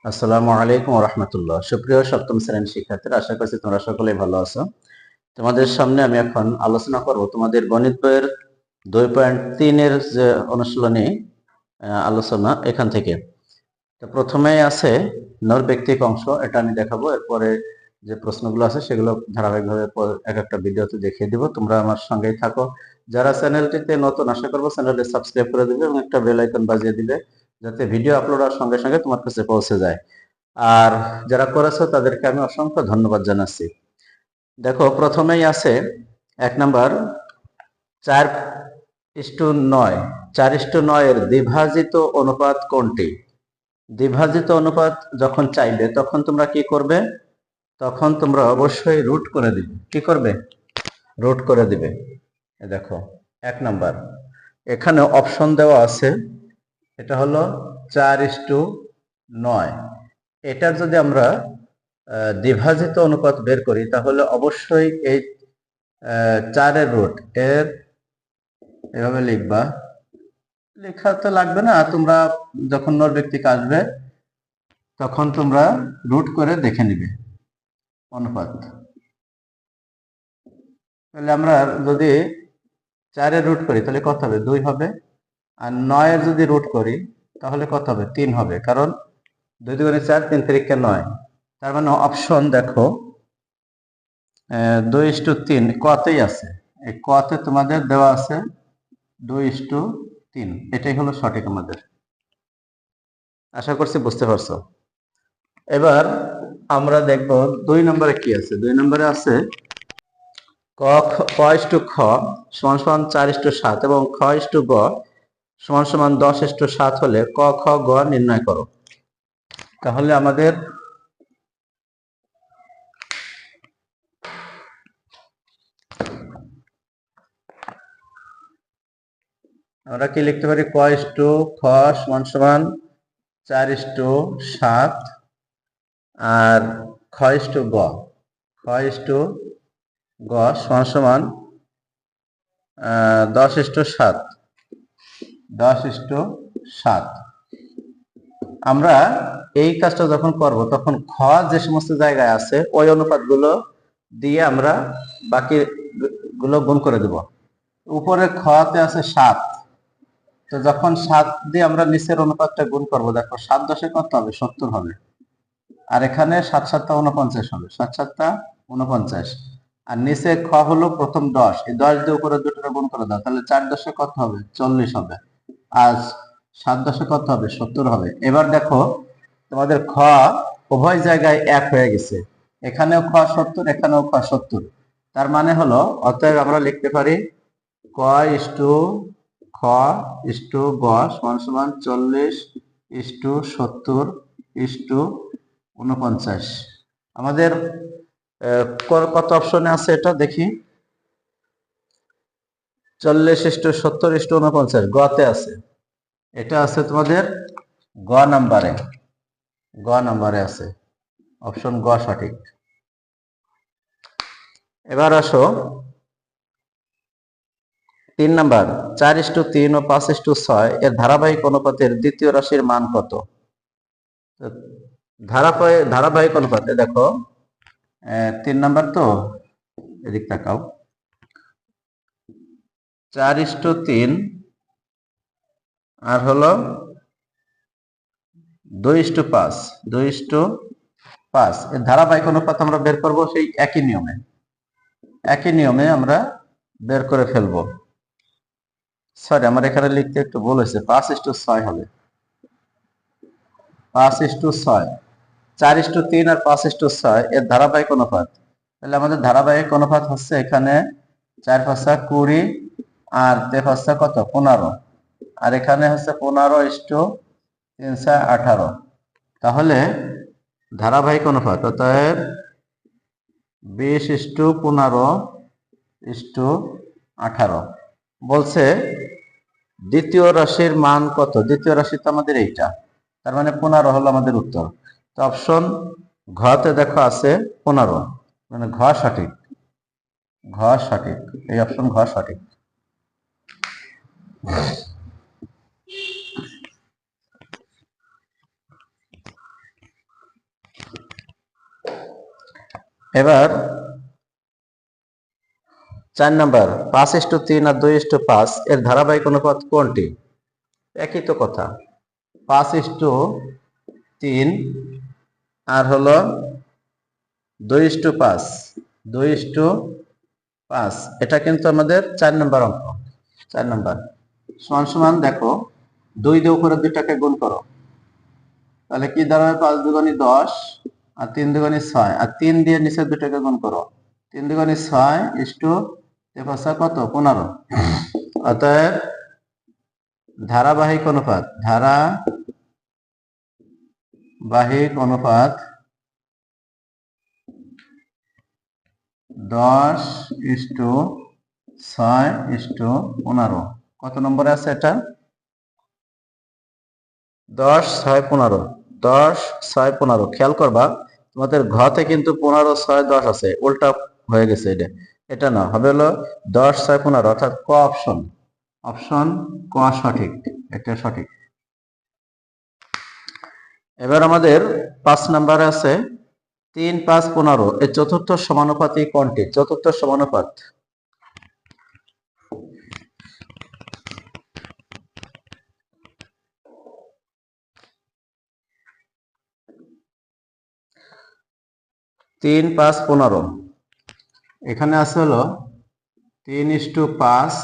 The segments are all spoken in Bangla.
আসসালামু আলাইকুম রাহমাতুল্লাহ। সুপ্রিয় সপ্তম শ্রেণীর শিক্ষার্থীরা, আশা করছি তোমরা সকলেই ভালো আছো। তোমাদের সামনে আমি এখন আলোচনা করব তোমাদের গণিত বইয়ের 2.3 এর যে অনুশীলনী আলোচনা এখান থেকে। তো প্রথমেই আছে নৈর্ব্যক্তিক অংশ, এটা আমি দেখাবো। এরপরে যে প্রশ্নগুলো আছে সেগুলো ধারাবাহিকভাবে এক একটা ভিডিওতে দেখিয়ে দিব। তোমরা আমার সঙ্গেই থাকো। যারা চ্যানেলটিতে নতুন, আশা করবো চ্যানেলটি সাবস্ক্রাইব করে দিবে এবং একটা বেল আইকন বাজিয়ে দিবে, যাতে ভিডিও আপলোড হওয়ার সঙ্গে সঙ্গে তোমার কাছে পৌঁছে যায়। আর যারা করেছো তাদেরকে আমি অসংখ্য ধন্যবাদ জানাচ্ছি। দেখো, প্রথমেই আছে 1 নাম্বার 4:9। 4:9 এর দ্বিভাজিত অনুপাত কোনটি? দ্বিভাজিত অনুপাত যখন চাইবে তখন তোমরা কি করবে? তখন তোমরা অবশ্যই রুট করে দিবে। কি করবে? রুট করে দিবে। দেখো 1 নাম্বার, এখানে অপশন দেওয়া আছে, এটা হলো 4:9। এটার যদি আমরা দ্বিভাজিত অনুপাত বের করি তাহলে অবশ্যই এই 4-এর রুট এর এভাবে লিখবা। লেখা তো লাগবে না, তোমরা যখন নৈর্ব্যক্তিক আসবে তখন তোমরা রুট করে দেখে নিবে অনুপাত। তাহলে আমরা যদি 4-এর রুট করি তাহলে কত হবে? 2 হবে। আর 9-এর যদি রুট করি তাহলে কত হবে? 3 হবে, কারণ 2 দুগুণে 4, 3 তিরিকে 9। তার মানে অপশন দেখো 2:3 কতেই আছে। এই কতে তোমাদের দেওয়া আছে 2:3। এটাই হলো সঠিক আমাদের। আশা করছি বুঝতে পারছো। এবার আমরা দেখব 2 নম্বরে কি আছে। 2 নম্বরে আছে ক খ 4:7 এবং খ গ 10:7 হলে ক খ গ নির্ণয় করো। তাহলে আমাদের আমরা কি লিখতে পারি? ক খ 4:7 আর খ গ খ গ 10:7। 10:7। আমরা এই কাজটা যখন করব তখন খ যে সমস্ত জায়গায় আছে ওই অনুপাতগুলো দিয়ে আমরা বাকি গুলো গুণ করে দেব। উপরে খ তে আছে 7, তো যখন 7 দিয়ে আমরা নিচের অনুপাতটা গুণ করব, দেখো 7 10 কত হবে? 70 হবে। আর এখানে 7 7 49 হবে। 7 7 49। আর নিচে খ হলো প্রথম 10, এই 10 দিয়ে উপরে দুটো গুণ করে দাও, তাহলে 4 10 কত হবে? 40 হবে। আর 7 10 কত হবে? 70 হবে। এবার দেখো তোমাদের খ উভয় জায়গায় এক হয়ে গেছে, এখানেও খ 70, এখানেও খ 70। তার মানে হলো, অতএব আমরা লিখতে পারি ক ইস্টু খ ইস্টু গ সমান সমান 40:70:49। আমাদের কত অপশনে আছে এটা দেখি। 40:70:49 গতে আছে। এটা আছে তোমাদের গ নাম্বারে। গ নাম্বারে আছে, অপশন গ সঠিক। এবার আসো 3 নাম্বার 4:3 ও 5:6 এর ধারাবাহিক অনুপাতের দ্বিতীয় রাশির মান কত? ধারাবাহিক অনুপাতে দেখো 3 নাম্বার, তো এদিক তাকাও। 4:3 আর হলো 2:5। 2:5 এর ধারাবাহিক অনুপাত আমরা বের করব সেই একই নিয়মে আমরা বের করে ফেলবো। সরি, আমার এখানে লিখতে একটু ভুল হয়েছে। 5:6 হবে। 5:6। 4:3 আর 5:6 এর ধারাবাহিক অনুপাত। তাহলে আমাদের ধারাবাহিক অনুপাত হচ্ছে এখানে 4 5 20 আর 3 5 কত? 15। আর এখানে হচ্ছে 15:3 18। তাহলে ধারাবাহিক অনুপাত অতএব 20:15:18 বলছে দ্বিতীয় রাশির মান কত? দ্বিতীয় রাশি তো আমাদের এইটা, তার মানে 15 হলো আমাদের উত্তর। তো অপশন ঘতে দেখো আছে 15, মানে ঘ সঠিক। ঘ সঠিক, এই অপশন ঘ সঠিক। এবার 4 নাম্বার 5:3 আর 2:5 এর ধারাবাহিক অনুপাত কোনটি? একই তো কথা, 5:3 আর হলো 2:5, 2:5, এটা কিন্তু আমাদের 4 নাম্বার অঙ্ক। 4 নাম্বার সমান সমান দেখো 2 দিয়ে উপরে 2টাকে গুণ করো, তাহলে কি দাঁড়াবে? 5 দুগুণে 10 আর 3 দুগুণে 6 আর 3 দিয়ে নিচে 2টাকে গুণ করো, 3 দুগুণে 6 ইস্টু 5 কত? 15। অতএব ধারাবাহিক অনুপাত 10:6:15 কত নম্বরে আছে এটা? 10, 6, 15, 10, 6, 15। খেয়াল করবা তোমাদের ঘতে কিন্তু 15, 6, 10 আছে, উল্টা হয়ে গেছে। এটা না, হবে হলো 10, 6, 15, অর্থাৎ ক অপশন ক সঠিক, এটা সঠিক। এবার আমাদের 5 নাম্বারে আছে 3, 5, 15 এর চতুর্থ সমানুপাতি কোনটি? চতুর্থ সমানুপাত 3, 5, 15 এখানে আছে হলো 3:5,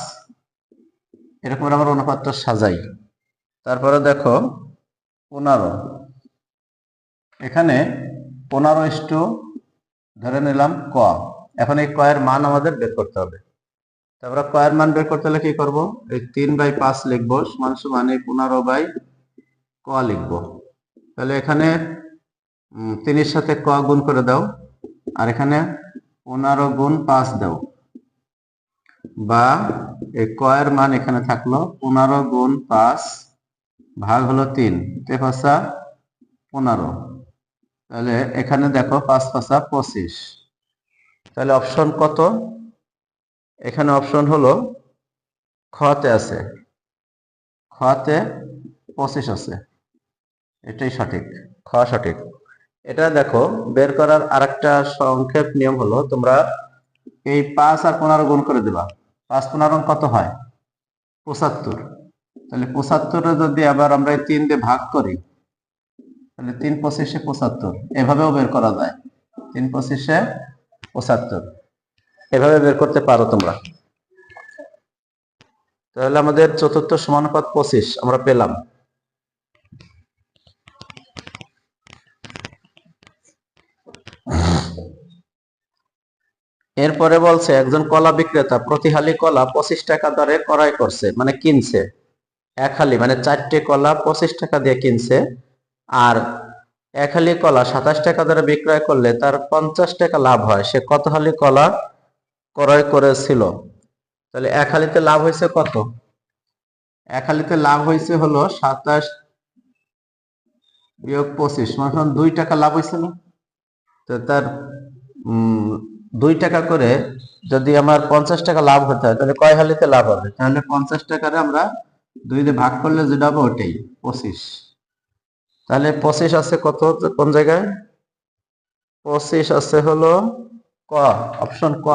এরকম আমরা অনুপাতটা সাজাই। তারপরে দেখো 15, এখানে 15 ধরে নিলাম ক। এখন এই কয়ের মান আমাদের বের করতে হবে। তারপরে কয়ের মান বের করতে হলে কি করব? এই 3/5 লিখবো, সমান সমান এই 15/ক লিখবো। তাহলে এখানে 3 এর সাথে ক গুণ করে দাও, আর এখানে 15 গুণ 5 দাও, বা এই কয়ের মান এখানে থাকলো 15 গুণ 5 ভাগ হলো 3, 5 15। তাহলে এখানে দেখো 5 5 25। তাহলে অপশন কত? এখানে অপশন হলো খতে আছে, খতে 25 আছে, এটাই সঠিক, খ সঠিক। এটা দেখো বের করার আরেকটা সংক্ষেপ নিয়ম হলো, তোমরা এই 5 আর 15 গুণ করে দিবা। 5 15 কত হয়? 75। তাহলে 75 যদি আবার আমরা 3 দিয়ে ভাগ করি, তাহলে 3 25 75, এভাবেও বের করা যায়। 3 25 75 এভাবে বের করতে পারো তোমরা। তাহলে আমাদের চতুর্থ সমানুপাত 25 আমরা পেলাম। এরপরে বলছে একজন কলা বিক্রেতা প্রতি হালি কলা 25 টাকা দরে ক্রয় করছে, মানে কিনছে। এক হালি মানে 4টে কলা 25 টাকা দিয়ে কিনছে, আর এক হালি কলা 27 টাকা দরে বিক্রয় করলে তার 50 টাকা লাভ হয়। সে কত হালি কলা ক্রয় করেছিল? তাহলে এক হালিতে লাভ হয়েছে কত? এক হালিতে লাভ হয়েছে হলো 27 বিয়োগ 25 সমান 2 টাকা লাভ হয়েছে না? তো তার 2 টাকা করে যদি আমার 50 টাকা লাভ হতে হয়, তাহলে কয় হালিতে লাভ হবে? তাহলে 50 টাকারে আমরা 2 দিয়ে ভাগ করলে যেটা হবে ওটাই 25। তাহলে 25 আছে কত, কোন জায়গায়? 25 আছে হলো ক, অপশন ক,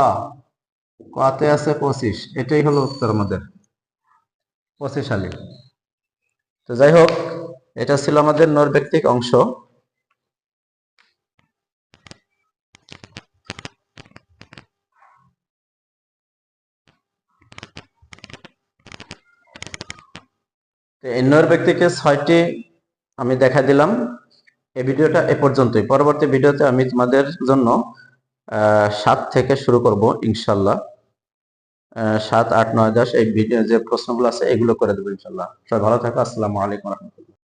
কতে আছে 25, এটাই হলো উত্তর আমাদের, 25 হালি। তো যাই হোক, এটা ছিল আমাদের নৈর্ব্যক্তিক অংশ। এই নৈর্ব্যক্তিকের 6টি আমি দেখা দিলাম। এই ভিডিওটা এ পর্যন্তই। পরবর্তী ভিডিওতে আমি তোমাদের জন্য 7 থেকে শুরু করব ইনশাল্লাহ। 7, 8, 9, 10 এই ভিডিও যে প্রশ্নগুলো আছে এগুলো করে দেবো ইনশাল্লাহ। সবাই ভালো থাকো। আসসালামু আলাইকুম।